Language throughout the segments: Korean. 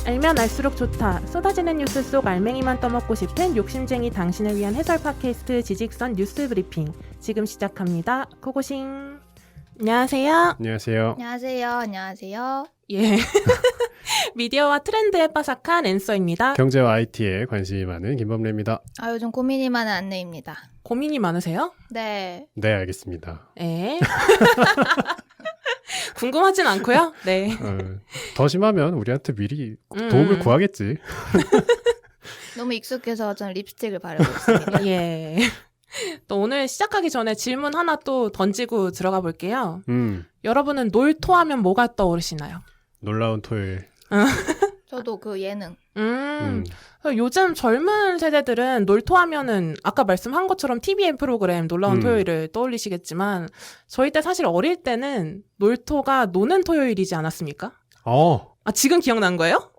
알면 알수록 좋다. 쏟아지는 뉴스 속 알맹이만 떠먹고 싶은 욕심쟁이 당신을 위한 해설 팟캐스트 지직선 뉴스 브리핑. 지금 시작합니다. 고고싱. 안녕하세요. 안녕하세요. 안녕하세요. 안녕하세요. 예. 미디어와 트렌드에 빠삭한 앤서입니다. 경제와 IT에 관심이 많은 김범래입니다. 요즘 고민이 많은 안내입니다. 고민이 많으세요? 네. 네, 알겠습니다. 에? 궁금하진 않고요. 네. 더 심하면 우리한테 미리 도움을 구하겠지. 너무 익숙해서 저는 립스틱을 바르고 있습니다. 예. 또 오늘 시작하기 전에 질문 하나 또 던지고 들어가 볼게요. 여러분은 놀토하면 뭐가 떠오르시나요? 놀라운 토요일. 저도 그 예능. 요즘 젊은 세대들은 놀토하면은 아까 말씀한 것처럼 TVN 프로그램 놀라운 토요일을 떠올리시겠지만 저희 때 사실 어릴 때는 놀토가 노는 토요일이지 않았습니까? 지금 기억난 거예요?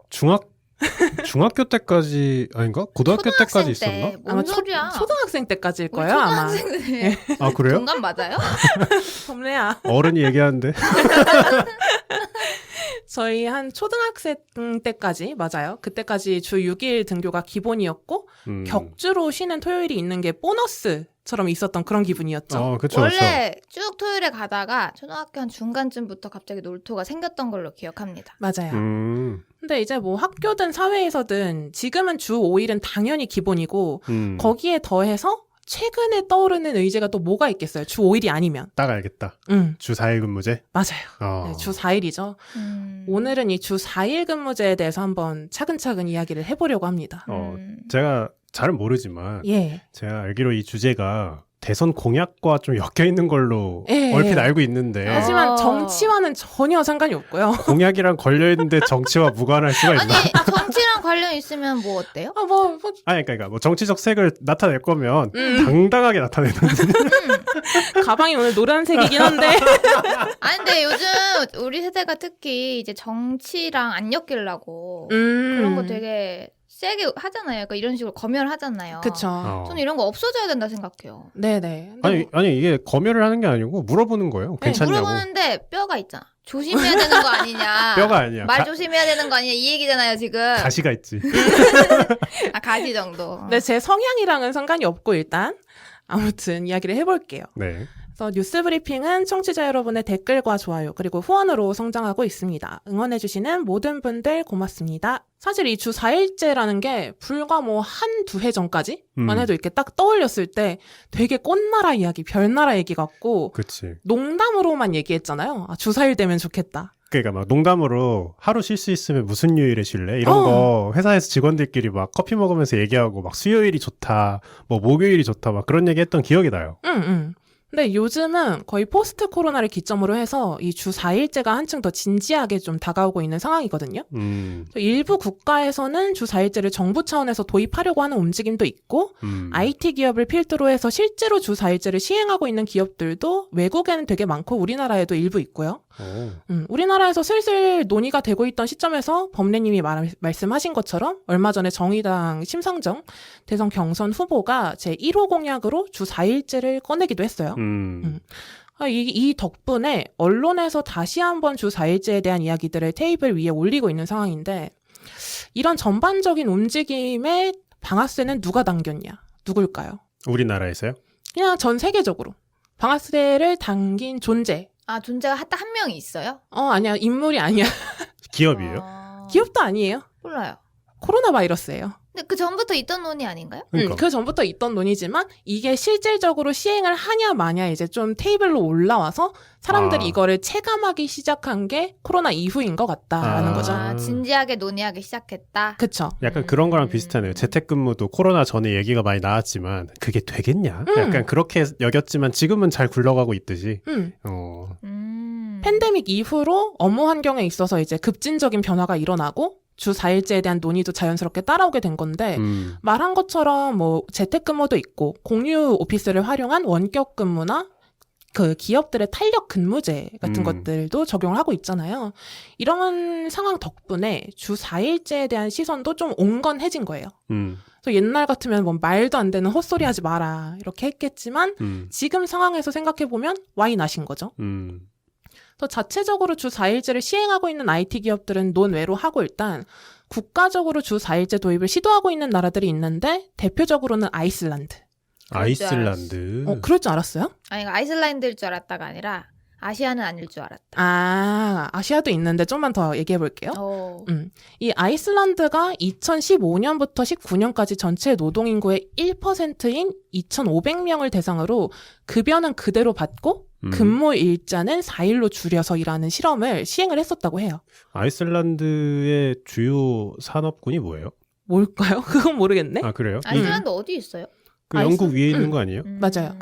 중학교 때까지 아닌가? 고등학교 때까지 있었나? 뭔 소리야? 초등학생 때까지일 거예요, 아마. 초등학생들. 아, 그래요? 공감 맞아요? 범래야. 어른이 얘기하는데. 저희 한 초등학생 때까지, 맞아요. 그때까지 주 6일 등교가 기본이었고 격주로 쉬는 토요일이 있는 게 보너스처럼 있었던 그런 기분이었죠. 그쵸, 원래 쭉 토요일에 가다가 초등학교 한 중간쯤부터 갑자기 놀토가 생겼던 걸로 기억합니다. 맞아요. 근데 이제 뭐 학교든 사회에서든 지금은 주 5일은 당연히 기본이고 거기에 더해서 최근에 떠오르는 의제가 또 뭐가 있겠어요? 주 5일이 아니면. 딱 알겠다. 주 4일 근무제? 맞아요. 네, 주 4일이죠. 오늘은 이 주 4일 근무제에 대해서 한번 차근차근 이야기를 해보려고 합니다. 제가 잘은 모르지만 예. 제가 알기로 이 주제가 대선 공약과 좀 엮여 있는 걸로 얼핏 알고 있는데 하지만 정치와는 전혀 상관이 없고요. 공약이랑 걸려 있는데 정치와 무관할 수가 있나? 아니 정치랑 관련 있으면 뭐 어때요? 그러니까 뭐 정치적 색을 나타낼 거면 당당하게 나타내는. 가방이 오늘 노란색이긴 한데. 아니 근데 요즘 우리 세대가 특히 이제 정치랑 안 엮이려고 그런 거 되게 세게 하잖아요. 그러니까 이런 식으로 검열을 하잖아요. 그쵸. 저는 이런 거 없어져야 된다 생각해요. 네네. 아니 이게 검열을 하는 게 아니고 물어보는 거예요. 괜찮냐고. 물어보는데 뼈가 있잖아. 조심해야 되는 거 아니냐. 뼈가 아니야. 말 조심해야 되는 거 아니냐 이 얘기잖아요 지금. 가시가 있지. 가시 정도. 네, 제 성향이랑은 상관이 없고 일단 아무튼 이야기를 해볼게요. 네. 그래서 뉴스 브리핑은 청취자 여러분의 댓글과 좋아요 그리고 후원으로 성장하고 있습니다. 응원해주시는 모든 분들 고맙습니다. 사실 이 주 4일제라는 게 불과 뭐 한두 해 전까지만 해도 이렇게 딱 떠올렸을 때 되게 꽃나라 이야기, 별나라 얘기 같고 그치. 농담으로만 얘기했잖아요. 주 4일 되면 좋겠다. 그러니까 막 농담으로 하루 쉴 수 있으면 무슨 요일에 쉴래? 이런 거 회사에서 직원들끼리 막 커피 먹으면서 얘기하고 막 수요일이 좋다, 뭐 목요일이 좋다, 막 그런 얘기 했던 기억이 나요. 근데 요즘은 거의 포스트 코로나를 기점으로 해서 이 주 4일제가 한층 더 진지하게 좀 다가오고 있는 상황이거든요. 일부 국가에서는 주 4일제를 정부 차원에서 도입하려고 하는 움직임도 있고 IT 기업을 필두로 해서 실제로 주 4일제를 시행하고 있는 기업들도 외국에는 되게 많고 우리나라에도 일부 있고요. 우리나라에서 슬슬 논의가 되고 있던 시점에서 범래님이 말씀하신 것처럼 얼마 전에 정의당 심상정 대선 경선 후보가 제 1호 공약으로 주 4일제를 꺼내기도 했어요. 이 덕분에 언론에서 다시 한번 주 4일제에 대한 이야기들을 테이블 위에 올리고 있는 상황인데 이런 전반적인 움직임에 방아쇠는 누가 당겼냐? 누굴까요? 우리나라에서요? 그냥 전 세계적으로. 방아쇠를 당긴 존재. 존재가 딱 한 명이 있어요? 아니야. 인물이 아니야. 기업이에요? 기업도 아니에요. 몰라요. 코로나 바이러스예요. 근데 그 전부터 있던 논의 아닌가요? 그러니까. 그 전부터 있던 논의지만 이게 실질적으로 시행을 하냐 마냐 이제 좀 테이블로 올라와서 사람들이 이거를 체감하기 시작한 게 코로나 이후인 것 같다라는 거죠. 진지하게 논의하기 시작했다. 그쵸. 약간 그런 거랑 비슷하네요. 재택근무도 코로나 전에 얘기가 많이 나왔지만 그게 되겠냐? 약간 그렇게 여겼지만 지금은 잘 굴러가고 있듯이. 팬데믹 이후로 업무 환경에 있어서 이제 급진적인 변화가 일어나고 주 4일제에 대한 논의도 자연스럽게 따라오게 된 건데 말한 것처럼 뭐 재택근무도 있고 공유 오피스를 활용한 원격 근무나 그 기업들의 탄력 근무제 같은 것들도 적용을 하고 있잖아요. 이런 상황 덕분에 주 4일제에 대한 시선도 좀 온건해진 거예요. 그래서 옛날 같으면 뭐 말도 안 되는 헛소리 하지 마라 이렇게 했겠지만 지금 상황에서 생각해보면 와이 나신 거죠. 또 자체적으로 주 4일제를 시행하고 있는 IT 기업들은 논외로 하고 일단 국가적으로 주 4일제 도입을 시도하고 있는 나라들이 있는데 대표적으로는 아이슬란드. 아이슬란드. 그럴 줄 알았어요? 아니 아이슬란드일 줄 알았다가 아니라 아시아는 아닐 줄 알았다. 아시아도 있는데 좀만 더 얘기해 볼게요. 이 아이슬란드가 2015년부터 19년까지 전체 노동인구의 1%인 2,500명을 대상으로 급여는 그대로 받고 근무 일자는 4일로 줄여서 일하는 실험을 시행을 했었다고 해요. 아이슬란드의 주요 산업군이 뭐예요? 뭘까요? 그건 모르겠네. 아, 그래요? 아이슬란드 어디 있어요? 그 영국 위에 있는 거 아니에요? 맞아요.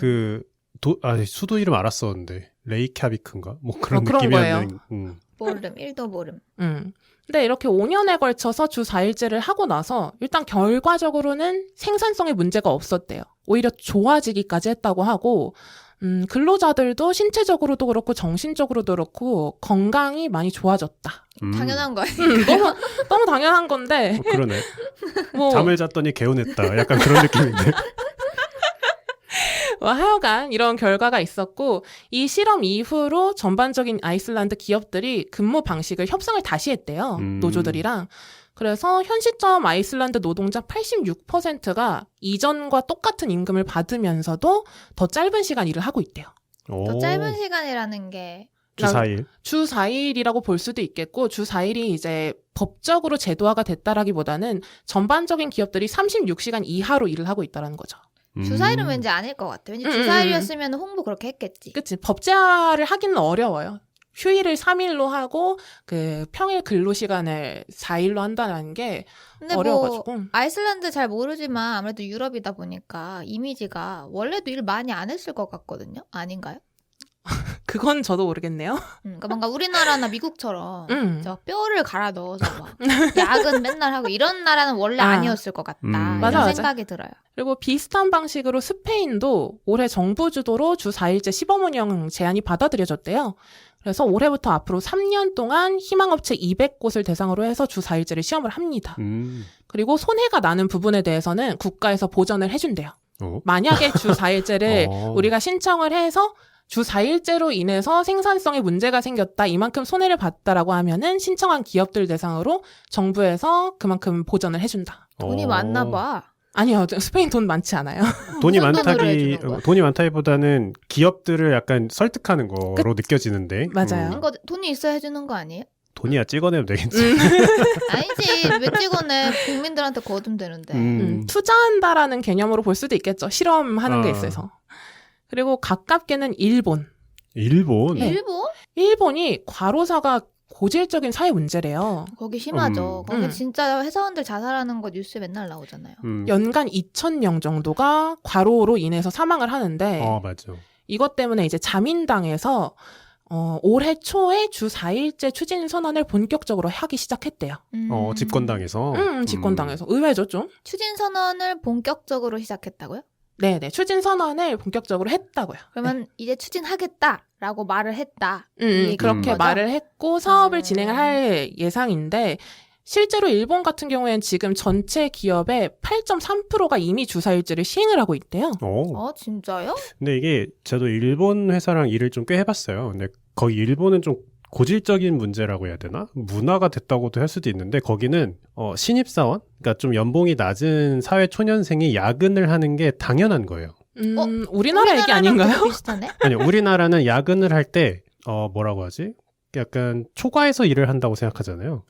수도 이름 알았었는데 레이캬비크인가? 뭐 그런 그런 느낌이었는데. 모름, 1도 모름. 근데 이렇게 5년에 걸쳐서 주 4일제를 하고 나서 일단 결과적으로는 생산성에 문제가 없었대요. 오히려 좋아지기까지 했다고 하고 근로자들도 신체적으로도 그렇고 정신적으로도 그렇고 건강이 많이 좋아졌다. 당연한 거 아니에요? 너무 당연한 건데. 그러네. 잠을 잤더니 개운했다. 약간 그런 느낌인데. 하여간 이런 결과가 있었고 이 실험 이후로 전반적인 아이슬란드 기업들이 근무 방식을 협상을 다시 했대요. 노조들이랑. 그래서 현 시점 아이슬란드 노동자 86%가 이전과 똑같은 임금을 받으면서도 더 짧은 시간 일을 하고 있대요. 더 짧은 시간이라는 게 주 4일. 주 4일이라고 볼 수도 있겠고 주 4일이 이제 법적으로 제도화가 됐다라기보다는 전반적인 기업들이 36시간 이하로 일을 하고 있다는 거죠. 주 4일은 왠지 아닐 것 같아. 왠지 주 4일이었으면 홍보 그렇게 했겠지. 그치. 법제화를 하기는 어려워요. 휴일을 3일로 하고 그 평일 근로시간을 4일로 한다는 게 근데 어려워가지고. 아이슬란드 잘 모르지만 아무래도 유럽이다 보니까 이미지가 원래도 일 많이 안 했을 것 같거든요. 아닌가요? 그건 저도 모르겠네요. 그러니까 뭔가 우리나라나 미국처럼 저 뼈를 갈아 넣어서 막 야근 맨날 하고 이런 나라는 원래 아니었을 것 같다. 이런 맞아. 생각이 들어요. 그리고 비슷한 방식으로 스페인도 올해 정부 주도로 주 4일제 시범 운영 제안이 받아들여졌대요. 그래서 올해부터 앞으로 3년 동안 희망업체 200곳을 대상으로 해서 주 4일제를 시험을 합니다. 그리고 손해가 나는 부분에 대해서는 국가에서 보전을 해준대요. 만약에 주 4일제를 우리가 신청을 해서 주 4일제로 인해서 생산성에 문제가 생겼다, 이만큼 손해를 봤다라고 하면은 신청한 기업들 대상으로 정부에서 그만큼 보전을 해준다. 돈이 많나 봐. 아니요, 스페인 돈 많지 않아요. 돈이 많다기보다는 기업들을 약간 설득하는 거로 느껴지는데. 맞아요. 이거 돈이 있어야 해주는 거 아니에요? 돈이야 찍어내면 되겠지. 아니지, 왜 찍어내? 국민들한테 거둠되는데. 투자한다라는 개념으로 볼 수도 있겠죠. 실험하는 게 있어서. 그리고 가깝게는 일본. 일본? 네. 일본이 과로사가 고질적인 사회 문제래요. 거기 심하죠. 거기 진짜 회사원들 자살하는 거 뉴스에 맨날 나오잖아요. 연간 2,000명 정도가 과로로 인해서 사망을 하는데 맞아. 이것 때문에 이제 자민당에서 올해 초에 주 4일제 추진 선언을 본격적으로 하기 시작했대요. 집권당에서? 집권당에서. 의외죠, 좀? 추진 선언을 본격적으로 시작했다고요? 네네. 추진 선언을 본격적으로 했다고요. 그러면 이제 추진하겠다라고 말을 했다. 그렇게 거죠? 말을 했고 사업을 진행을 할 예상인데 실제로 일본 같은 경우에는 지금 전체 기업의 8.3%가 이미 주 4일제를 시행을 하고 있대요. 진짜요? 근데 이게 저도 일본 회사랑 일을 좀 꽤 해봤어요. 근데 거기 일본은 좀 고질적인 문제라고 해야 되나? 문화가 됐다고도 할 수도 있는데 거기는 신입사원? 그러니까 좀 연봉이 낮은 사회 초년생이 야근을 하는 게 당연한 거예요. 우리나라 얘기 아닌가요? 비슷하네? 아니요. 우리나라는 야근을 할 때 뭐라고 하지? 약간 초과해서 일을 한다고 생각하잖아요.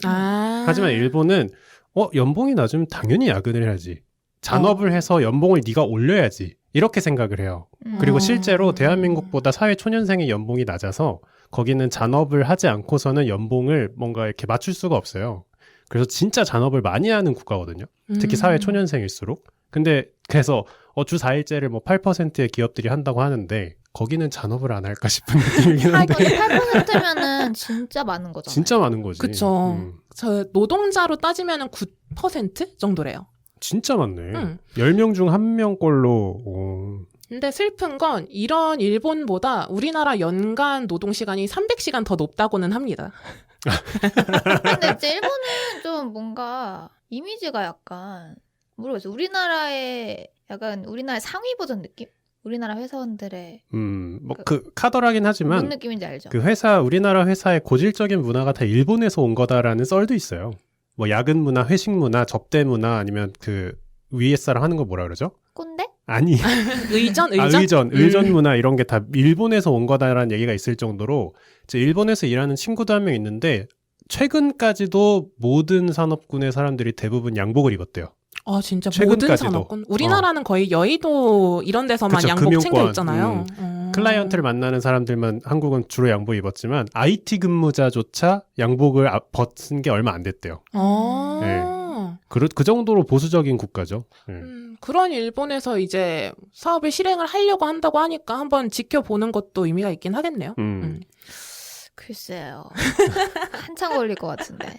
하지만 일본은 연봉이 낮으면 당연히 야근을 해야지. 잔업을 해서 연봉을 네가 올려야지. 이렇게 생각을 해요. 그리고 실제로 대한민국보다 사회 초년생의 연봉이 낮아서 거기는 잔업을 하지 않고서는 연봉을 뭔가 이렇게 맞출 수가 없어요. 그래서 진짜 잔업을 많이 하는 국가거든요. 특히 사회 초년생일수록. 근데 그래서 주 4일제를 뭐 8%의 기업들이 한다고 하는데 거기는 잔업을 안 할까 싶은 느낌이긴 한데. 8%면은 진짜 많은 거잖아요. 진짜 많은 거지. 그쵸. 저 노동자로 따지면은 9% 정도래요. 진짜 많네. 10명 중 1명꼴로. 근데 슬픈 건 이런 일본보다 우리나라 연간 노동시간이 300시간 더 높다고는 합니다. 근데 이제 일본은 좀 뭔가 이미지가 약간 모르겠어요. 우리나라의 상위 버전 느낌? 우리나라 회사원들의 뭐 카더라긴 하지만 무슨 느낌인지 알죠? 우리나라 회사의 고질적인 문화가 다 일본에서 온 거다라는 썰도 있어요. 뭐 야근 문화, 회식 문화, 접대 문화 아니면 그 위에 사람 하는 거 뭐라 그러죠? 꼰대? 아니. 의전 문화 이런 게 다 일본에서 온 거다라는 얘기가 있을 정도로 이제 일본에서 일하는 친구도 한 명 있는데 최근까지도 모든 산업군의 사람들이 대부분 양복을 입었대요. 아 진짜 최근까지도. 모든 산업군? 우리나라는 거의 여의도 이런 데서만 그쵸, 양복 금융권. 챙겨 입잖아요. 클라이언트를 만나는 사람들만 한국은 주로 양복 입었지만 IT 근무자조차 양복을 벗은 게 얼마 안 됐대요. 네. 그 정도로 보수적인 국가죠. 네. 그런 일본에서 이제 사업을 실행을 하려고 한다고 하니까 한번 지켜보는 것도 의미가 있긴 하겠네요. 글쎄요. 한참 걸릴 것 같은데.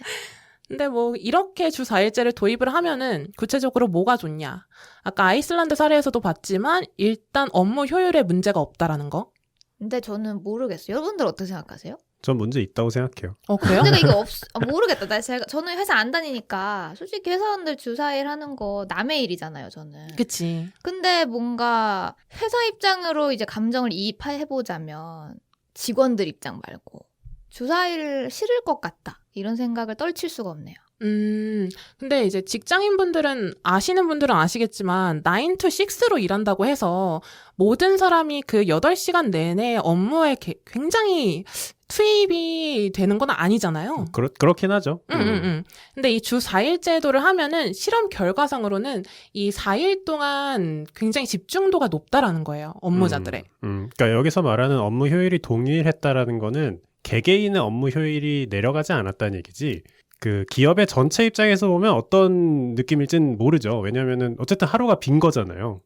근데 뭐 이렇게 주 4일제를 도입을 하면은 구체적으로 뭐가 좋냐. 아까 아이슬란드 사례에서도 봤지만 일단 업무 효율에 문제가 없다라는 거. 근데 저는 모르겠어요. 여러분들 어떻게 생각하세요? 전 문제 있다고 생각해요. 그래요? 문제가 이거 모르겠다. 저는 회사 안 다니니까 솔직히 회사원들 주 4일 하는 거 남의 일이잖아요, 저는. 그치. 근데 뭔가 회사 입장으로 이제 감정을 이입해보자면 직원들 입장 말고 주 4일 싫을 것 같다. 이런 생각을 떨칠 수가 없네요. 근데 이제 직장인분들은 아시는 분들은 아시겠지만 9 to 6로 일한다고 해서 모든 사람이 그 8시간 내내 업무에 굉장히 투입이 되는 건 아니잖아요. 그렇긴 하죠. 근데 이 주 4일 제도를 하면은 실험 결과상으로는 이 4일 동안 굉장히 집중도가 높다라는 거예요. 업무자들의. 그러니까 여기서 말하는 업무 효율이 동일했다라는 거는 개개인의 업무 효율이 내려가지 않았다는 얘기지. 그 기업의 전체 입장에서 보면 어떤 느낌일진 모르죠. 왜냐면은 어쨌든 하루가 빈 거잖아요.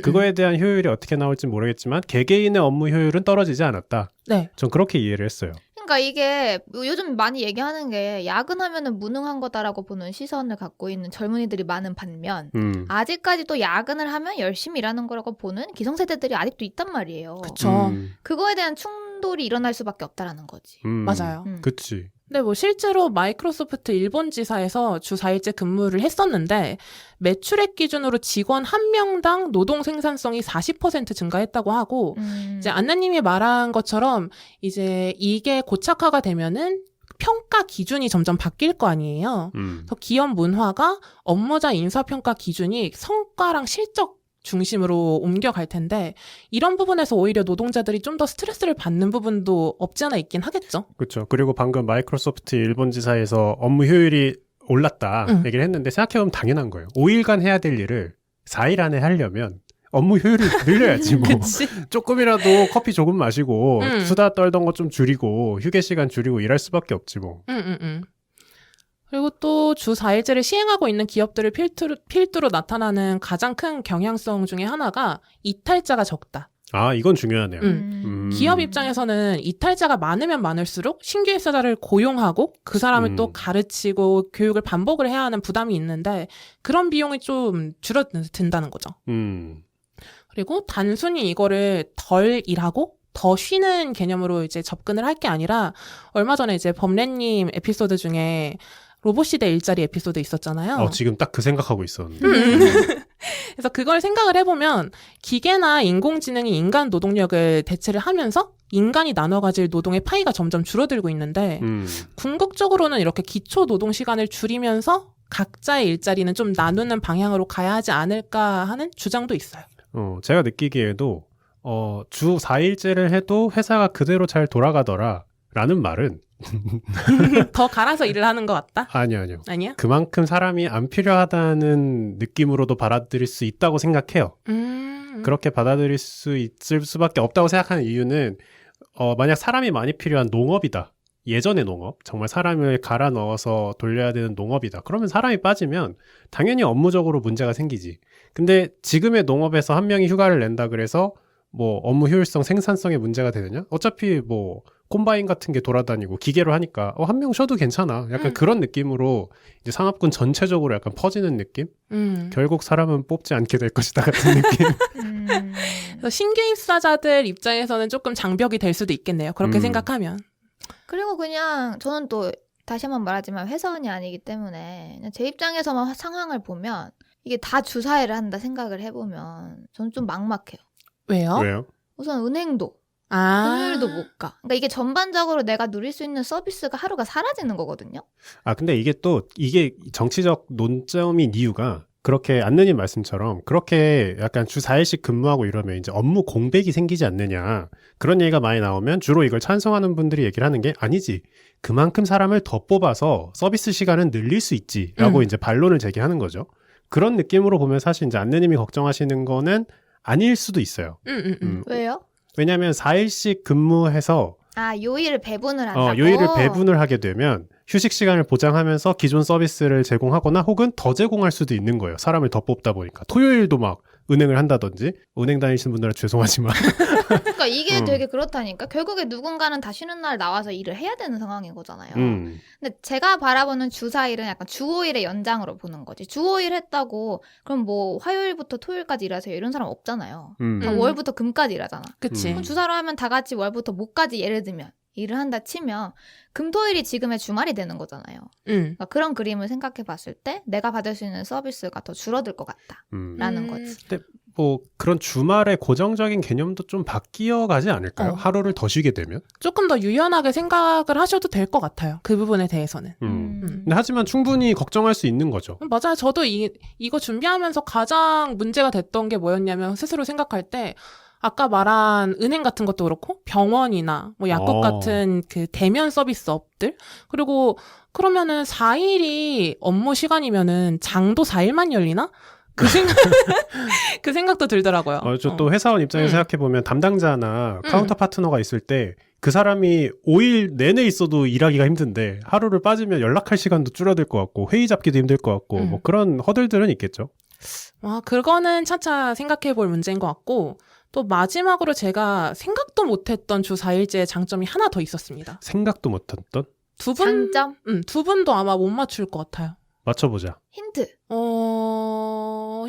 그거에 대한 효율이 어떻게 나올진 모르겠지만 개개인의 업무 효율은 떨어지지 않았다. 네. 전 그렇게 이해를 했어요. 그러니까 이게 요즘 많이 얘기하는 게 야근하면은 무능한 거다라고 보는 시선을 갖고 있는 젊은이들이 많은 반면 아직까지도 야근을 하면 열심히 일하는 거라고 보는 기성세대들이 아직도 있단 말이에요. 그쵸. 그거에 대한 충돌이 일어날 수밖에 없다라는 거지. 맞아요. 그치. 근데 뭐 실제로 마이크로소프트 일본 지사에서 주 4일제 근무를 했었는데 매출액 기준으로 직원 1명당 노동 생산성이 40% 증가했다고 하고 이제 안나님이 말한 것처럼 이제 이게 고착화가 되면은 평가 기준이 점점 바뀔 거 아니에요. 그래서 기업 문화가 업무자 인사평가 기준이 성과랑 실적 중심으로 옮겨갈 텐데 이런 부분에서 오히려 노동자들이 좀 더 스트레스를 받는 부분도 없지 않아 있긴 하겠죠. 그렇죠. 그리고 방금 마이크로소프트 일본 지사에서 업무 효율이 올랐다 얘기를 했는데 생각해보면 당연한 거예요. 5일간 해야 될 일을 4일 안에 하려면 업무 효율을 늘려야지 뭐. 조금이라도 커피 조금 마시고 수다 떨던 거 좀 줄이고 휴게 시간 줄이고 일할 수밖에 없지 뭐. 그리고 또 주 4일제를 시행하고 있는 기업들을 필두로 나타나는 가장 큰 경향성 중에 하나가 이탈자가 적다. 아, 이건 중요하네요. 기업 입장에서는 이탈자가 많으면 많을수록 신규 입사자를 고용하고 그 사람을 또 가르치고 교육을 반복을 해야 하는 부담이 있는데 그런 비용이 좀 줄어든다는 거죠. 그리고 단순히 이거를 덜 일하고 더 쉬는 개념으로 이제 접근을 할 게 아니라 얼마 전에 이제 범래님 에피소드 중에 로봇시대 일자리 에피소드 있었잖아요. 지금 딱 그 생각하고 있었는데. 그래서 그걸 생각을 해보면 기계나 인공지능이 인간 노동력을 대체를 하면서 인간이 나눠 가질 노동의 파이가 점점 줄어들고 있는데 궁극적으로는 이렇게 기초 노동 시간을 줄이면서 각자의 일자리는 좀 나누는 방향으로 가야 하지 않을까 하는 주장도 있어요. 제가 느끼기에도 주 4일제를 해도 회사가 그대로 잘 돌아가더라 라는 말은 더 갈아서 일을 하는 것 같다? 아니요. 아니야? 그만큼 사람이 안 필요하다는 느낌으로도 받아들일 수 있다고 생각해요. 그렇게 받아들일 수 있을 수밖에 없다고 생각하는 이유는 만약 사람이 많이 필요한 농업이다. 예전의 농업, 정말 사람을 갈아 넣어서 돌려야 되는 농업이다. 그러면 사람이 빠지면 당연히 업무적으로 문제가 생기지. 근데 지금의 농업에서 한 명이 휴가를 낸다 그래서 뭐 업무 효율성, 생산성에 문제가 되느냐? 어차피 뭐 콤바인 같은 게 돌아다니고 기계로 하니까 한 명 쉬어도 괜찮아. 약간 그런 느낌으로 이제 산업군 전체적으로 약간 퍼지는 느낌? 결국 사람은 뽑지 않게 될 것이다 같은 느낌. 그래서 신규 입사자들 입장에서는 조금 장벽이 될 수도 있겠네요. 그렇게 생각하면. 그리고 그냥 저는 또 다시 한번 말하지만 회사원이 아니기 때문에 그냥 제 입장에서만 상황을 보면 이게 다 주 4일을 한다 생각을 해보면 저는 좀 막막해요. 왜요? 왜요? 우선 은행도 금요일도 못 가. 그러니까 이게 전반적으로 내가 누릴 수 있는 서비스가 하루가 사라지는 거거든요. 근데 이게 정치적 논점인 이유가 그렇게 안느님 말씀처럼 그렇게 약간 주 4일씩 근무하고 이러면 이제 업무 공백이 생기지 않느냐. 그런 얘기가 많이 나오면 주로 이걸 찬성하는 분들이 얘기를 하는 게 아니지. 그만큼 사람을 더 뽑아서 서비스 시간은 늘릴 수 있지라고 이제 반론을 제기하는 거죠. 그런 느낌으로 보면 사실 이제 안느님이 걱정하시는 거는 아닐 수도 있어요. 왜요? 왜냐하면 4일씩 근무해서 요일을 배분을 한다고? 요일을 배분을 하게 되면 휴식 시간을 보장하면서 기존 서비스를 제공하거나 혹은 더 제공할 수도 있는 거예요. 사람을 더 뽑다 보니까. 토요일도 막 은행을 한다든지 은행 다니시는 분들은 죄송하지만 그러니까 이게 되게 그렇다니까. 결국에 누군가는 다 쉬는 날 나와서 일을 해야 되는 상황인 거잖아요. 근데 제가 바라보는 주 4일은 약간 주 5일의 연장으로 보는 거지. 주 5일 했다고 그럼 뭐 화요일부터 토요일까지 일하세요 이런 사람 없잖아요. 월부터 금까지 일하잖아. 그치. 그럼 주사로 하면 다 같이 월부터 목까지 예를 들면 일을 한다 치면 금토일이 지금의 주말이 되는 거잖아요. 그러니까 그런 그림을 생각해 봤을 때 내가 받을 수 있는 서비스가 더 줄어들 것 같다라는 거지. 근데 뭐 그런 주말의 고정적인 개념도 좀 바뀌어 가지 않을까요? 하루를 더 쉬게 되면? 조금 더 유연하게 생각을 하셔도 될 것 같아요. 그 부분에 대해서는. 근데 하지만 충분히 걱정할 수 있는 거죠. 맞아요. 저도 이거 준비하면서 가장 문제가 됐던 게 뭐였냐면 스스로 생각할 때 아까 말한 은행 같은 것도 그렇고 병원이나 뭐 약국 같은 그 대면 서비스업들 그리고 그러면은 4일이 업무 시간이면은 장도 4일만 열리나? 그 생각도 들더라고요. 저 또 회사원 입장에서 생각해보면 담당자나 카운터 파트너가 있을 때 그 사람이 5일 내내 있어도 일하기가 힘든데 하루를 빠지면 연락할 시간도 줄어들 것 같고 회의 잡기도 힘들 것 같고 뭐 그런 허들들은 있겠죠. 그거는 차차 생각해 볼 문제인 것 같고 또 마지막으로 제가 생각도 못했던 주 4일제의 장점이 하나 더 있었습니다. 생각도 못했던? 장점? 두 분도 아마 못 맞출 것 같아요. 맞춰보자. 힌트.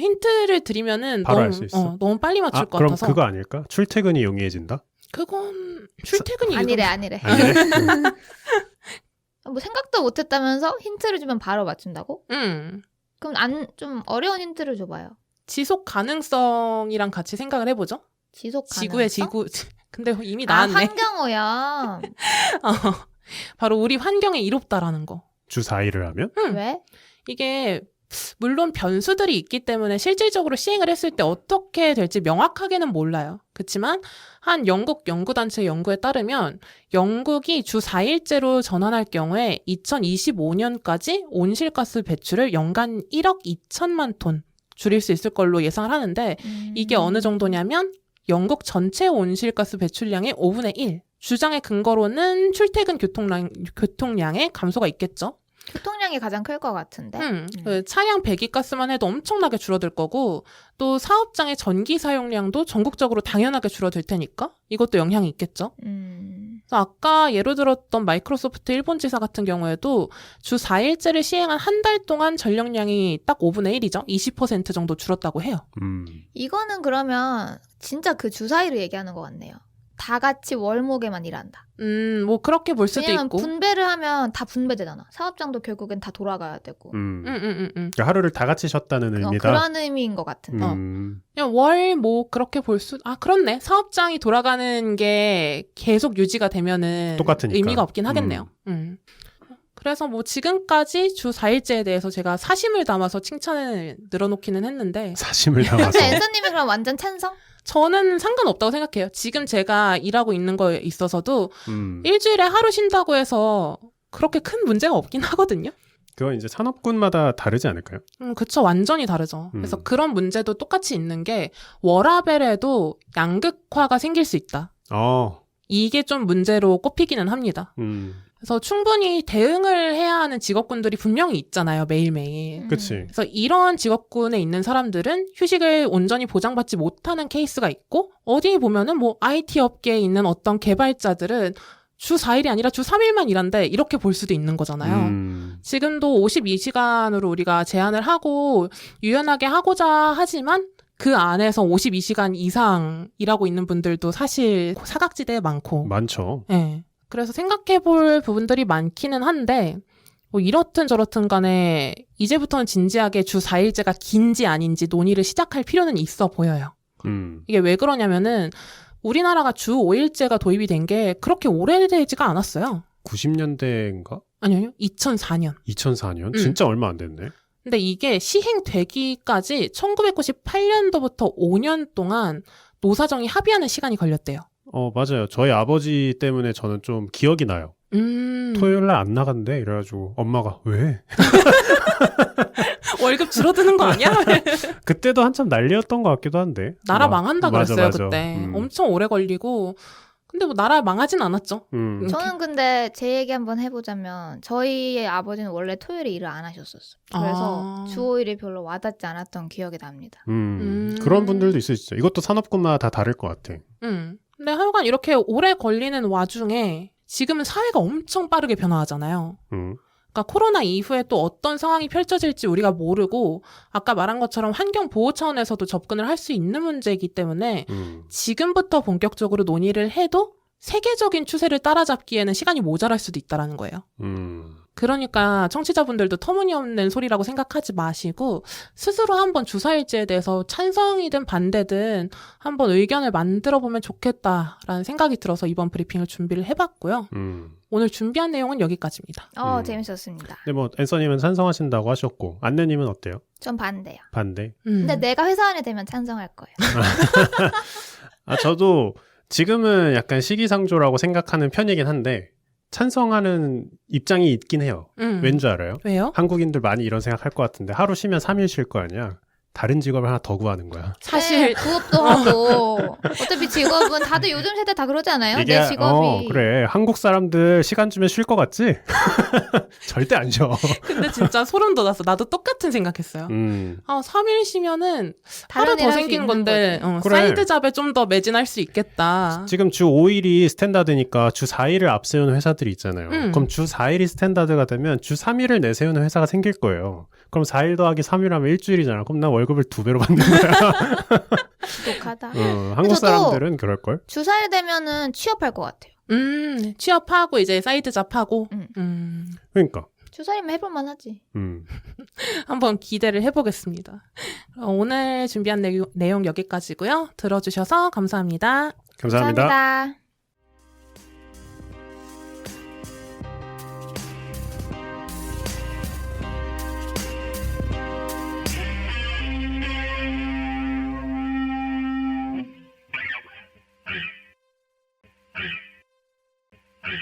힌트를 드리면은 바로 알 수 있어. 너무 빨리 맞출 것 그럼 같아서. 그거 아닐까? 출퇴근이 용이해진다? 그건 출퇴근이 아니래. 뭐 생각도 못했다면서 힌트를 주면 바로 맞춘다고? 그럼 좀 어려운 힌트를 줘봐요. 지속 가능성이랑 같이 생각을 해보죠. 지속 가능성? 지구의 지구. 근데 이미 나왔네. 환경오염. 바로 우리 환경에 이롭다라는 거. 주 4일을 하면? 왜? 이게 물론 변수들이 있기 때문에 실질적으로 시행을 했을 때 어떻게 될지 명확하게는 몰라요. 그렇지만 한 영국 연구단체 연구에 따르면 영국이 주 4일제로 전환할 경우에 2025년까지 온실가스 배출을 연간 1억 2천만 톤 줄일 수 있을 걸로 예상을 하는데 이게 어느 정도냐면 영국 전체 온실가스 배출량의 5분의 1. 주장의 근거로는 출퇴근 교통량의 감소가 있겠죠. 교통량이 가장 클 것 같은데. 그 차량 배기가스만 해도 엄청나게 줄어들 거고 또 사업장의 전기 사용량도 전국적으로 당연하게 줄어들 테니까 이것도 영향이 있겠죠. 그래서 아까 예로 들었던 마이크로소프트 일본 지사 같은 경우에도 주 4일제를 시행한 한 달 동안 전력량이 딱 5분의 1이죠. 20% 정도 줄었다고 해요. 이거는 그러면 진짜 그 주 4일을 얘기하는 것 같네요. 다 같이 월목에만 일한다. 뭐 그렇게 볼 수도 왜냐면 있고. 분배를 하면 다 분배되잖아. 사업장도 결국엔 다 돌아가야 되고. 그러니까 하루를 다 같이 쉬었다는 의미다. 그런 의미인 것 같은데. 그냥 월 뭐 그렇게 볼 수. 그렇네. 사업장이 돌아가는 게 계속 유지가 되면은 똑같으니까. 의미가 없긴 하겠네요. 그래서 뭐 지금까지 주 4일제에 대해서 제가 사심을 담아서 칭찬을 늘어놓기는 했는데. 사심을 담아서. 근데 앤서님이 그럼 완전 찬성? 저는 상관없다고 생각해요. 지금 제가 일하고 있는 거에 있어서도 일주일에 하루 쉰다고 해서 그렇게 큰 문제가 없긴 하거든요. 그건 이제 산업군마다 다르지 않을까요? 그쵸. 완전히 다르죠. 그래서 그런 문제도 똑같이 있는 게 워라벨에도 양극화가 생길 수 있다. 이게 좀 문제로 꼽히기는 합니다. 그래서 충분히 대응을 해야 하는 직업군들이 분명히 있잖아요. 매일매일. 그치. 그래서 이런 직업군에 있는 사람들은 휴식을 온전히 보장받지 못하는 케이스가 있고 어디 보면은 뭐 IT 업계에 있는 어떤 개발자들은 주 4일이 아니라 주 3일만 일한대 이렇게 볼 수도 있는 거잖아요. 지금도 52시간으로 우리가 제한을 하고 유연하게 하고자 하지만 그 안에서 52시간 이상 일하고 있는 분들도 사실 사각지대에 많죠. 네. 그래서 생각해 볼 부분들이 많기는 한데 뭐 이렇든 저렇든 간에 이제부터는 진지하게 주 4일제가 긴지 아닌지 논의를 시작할 필요는 있어 보여요. 이게 왜 그러냐면은 우리나라가 주 5일제가 도입이 된 게 그렇게 오래되지가 않았어요. 90년대인가? 아니요, 2004년. 2004년? 진짜 얼마 안 됐네. 근데 이게 시행되기까지 1998년도부터 5년 동안 노사정이 합의하는 시간이 걸렸대요. 맞아요. 저희 아버지 때문에 저는 좀 기억이 나요. 토요일 날 안 나간대 이래가지고 엄마가 왜? 월급 줄어드는 거 아니야? 그때도 한참 난리였던 것 같기도 한데. 나라 망한다 그랬어요. 맞아. 그때. 엄청 오래 걸리고. 근데 뭐 나라 망하진 않았죠. 저는 근데 제 얘기 한번 해보자면 저희의 아버지는 원래 토요일에 일을 안 하셨었어요. 그래서 주 5일이 별로 와닿지 않았던 기억이 납니다. 그런 분들도 있으시죠. 이것도 산업군마다 다 다를 것 같아. 근데 하여간 이렇게 오래 걸리는 와중에 지금은 사회가 엄청 빠르게 변화하잖아요. 그러니까 코로나 이후에 또 어떤 상황이 펼쳐질지 우리가 모르고 아까 말한 것처럼 환경 보호 차원에서도 접근을 할 수 있는 문제이기 때문에 지금부터 본격적으로 논의를 해도 세계적인 추세를 따라잡기에는 시간이 모자랄 수도 있다라는 거예요. 그러니까 청취자분들도 터무니없는 소리라고 생각하지 마시고 스스로 한번 주사일제에 대해서 찬성이든 반대든 한번 의견을 만들어보면 좋겠다라는 생각이 들어서 이번 브리핑을 준비를 해봤고요. 오늘 준비한 내용은 여기까지입니다. 재밌었습니다. 근데 뭐 앤서님은 찬성하신다고 하셨고 안내님은 어때요? 전 반대요. 반대. 근데 내가 회사원이 되면 찬성할 거예요. 저도 지금은 약간 시기상조라고 생각하는 편이긴 한데 찬성하는 입장이 있긴 해요. 왠지 알아요? 왜요? 한국인들 많이 이런 생각할 것 같은데 하루 쉬면 3일 쉴 거 아니야? 다른 직업을 하나 더 구하는 거야. 사실 부업도 하고 어차피 직업은 다들 요즘 세대 다 그러지 않아요? 이게, 내 직업이. 그래. 한국 사람들 시간 주면 쉴 것 같지? 절대 안 쉬어. 근데 진짜 소름 돋았어. 나도 똑같은 생각했어요. 3일 쉬면은 하루 더 생기는 건데 그래. 사이드 잡에 좀 더 매진할 수 있겠다. 지금 주 5일이 스탠다드니까 주 4일을 앞세우는 회사들이 있잖아요. 그럼 주 4일이 스탠다드가 되면 주 3일을 내세우는 회사가 생길 거예요. 그럼 4일 더하기 3일 하면 일주일이잖아. 그럼 난 월급을 2배로 받는 거야. 똑하다. 한국 사람들은 그럴걸? 주 4일 되면은 취업할 것 같아요. 취업하고 이제 사이드 잡하고. 그러니까. 주 4일이면 해볼만 하지. 한번 기대를 해보겠습니다. 오늘 준비한 내용 여기까지고요. 들어주셔서 감사합니다. 감사합니다. 감사합니다.